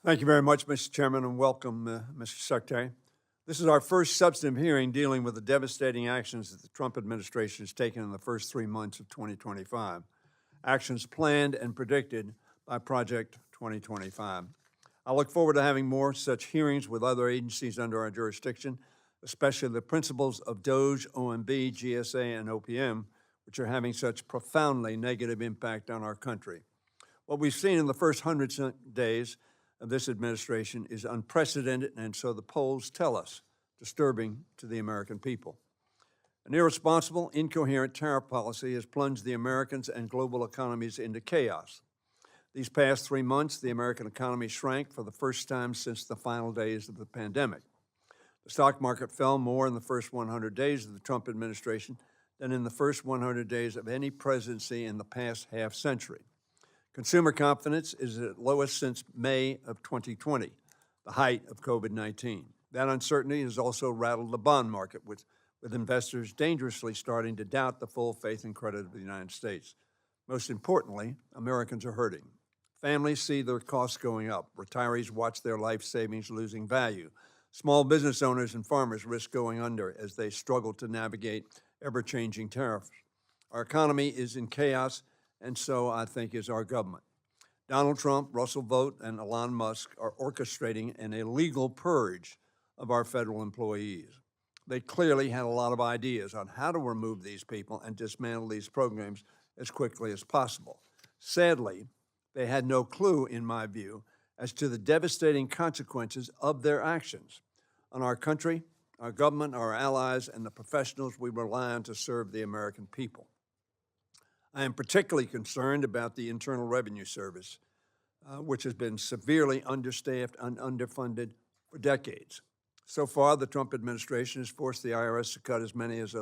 Thank you very much, Mr. Chairman, and welcome, Mr. Secretary. This is our first substantive hearing dealing with the devastating actions that the Trump administration has taken in the first 3 months of 2025, actions planned and predicted by Project 2025. I look forward to having more such hearings with other agencies under our jurisdiction, especially the principles of DOGE, OMB, GSA, and OPM, which are having such profoundly negative impact on our country. What we've seen in the first 100 days of this administration is unprecedented, and so the polls tell us, disturbing to the American people. An irresponsible, incoherent tariff policy has plunged the Americans and global economies into chaos. These past 3 months, the American economy shrank for the first time since the final days of the pandemic. The stock market fell more in the first 100 days of the Trump administration than in the first 100 days of any presidency in the past half century. Consumer confidence is at its lowest since May of 2020, the height of COVID-19. That uncertainty has also rattled the bond market, with investors dangerously starting to doubt the full faith and credit of the United States. Most importantly, Americans are hurting. Families see their costs going up. Retirees watch their life savings losing value. Small business owners and farmers risk going under as they struggle to navigate ever-changing tariffs. Our economy is in chaos, and so I think is our government. Donald Trump, Russell Vought, and Elon Musk are orchestrating an illegal purge of our federal employees. They clearly had a lot of ideas on how to remove these people and dismantle these programs as quickly as possible. Sadly, they had no clue, in my view, as to the devastating consequences of their actions on our country, our government, our allies, and the professionals we rely on to serve the American people. I am particularly concerned about the Internal Revenue Service, which has been severely understaffed and underfunded for decades. So far, the Trump administration has forced the IRS to cut as many as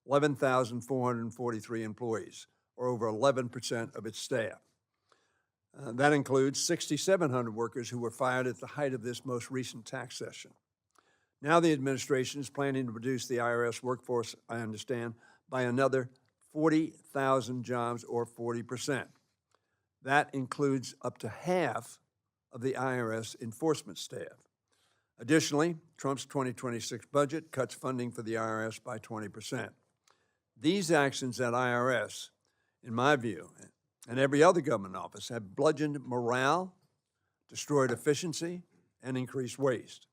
11,443 employees, or over 11% of its staff. That includes 6,700 workers who were fired at the height of this most recent tax session. Now the administration is planning to reduce the IRS workforce, I understand, by another 40,000 jobs, or 40%. That includes up to half of the IRS enforcement staff. Additionally, Trump's 2026 budget cuts funding for the IRS by 20%. These actions at IRS, in my view, and every other government office, have bludgeoned morale, destroyed efficiency, and increased waste.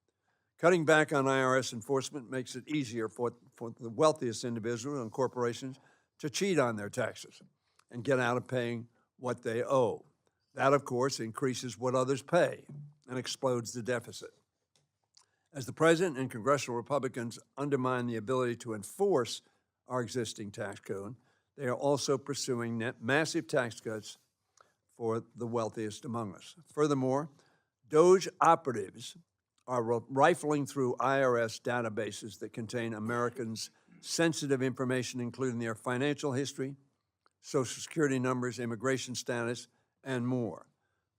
Cutting back on IRS enforcement makes it easier for the wealthiest individuals and corporations to cheat on their taxes and get out of paying what they owe. That, of course, increases what others pay and explodes the deficit. As the President and congressional Republicans undermine the ability to enforce our existing tax code, they are also pursuing massive tax cuts for the wealthiest among us. Furthermore, DOGE operatives are rifling through IRS databases that contain Americans' sensitive information, including their financial history, Social Security numbers, immigration status, and more.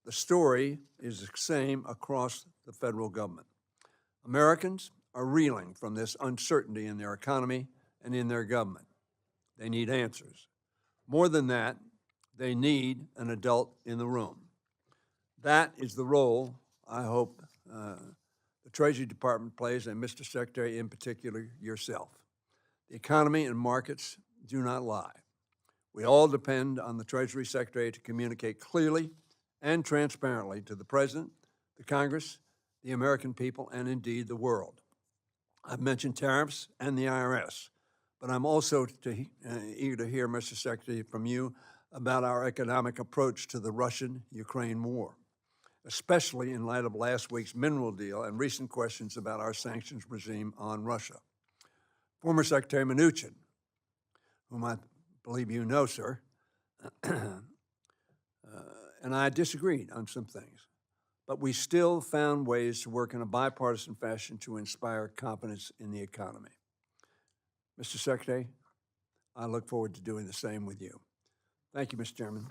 The story is the same across the federal government. Americans are reeling from this uncertainty in their economy and in their government. They need answers. More than that, they need an adult in the room. That is the role I hope the Treasury Department plays, and Mr. Secretary, in particular, yourself. The economy and markets do not lie. We all depend on the Treasury Secretary to communicate clearly and transparently to the President, the Congress, the American people, and indeed the world. I've mentioned tariffs and the IRS, but I'm also eager to hear, Mr. Secretary, from you about our economic approach to the Russian-Ukraine war, especially in light of last week's mineral deal and recent questions about our sanctions regime on Russia. Former Secretary Mnuchin, whom I believe you know, sir, and I disagreed on some things, but we still found ways to work in a bipartisan fashion to inspire confidence in the economy. Mr. Secretary, I look forward to doing the same with you. Thank you, Mr. Chairman.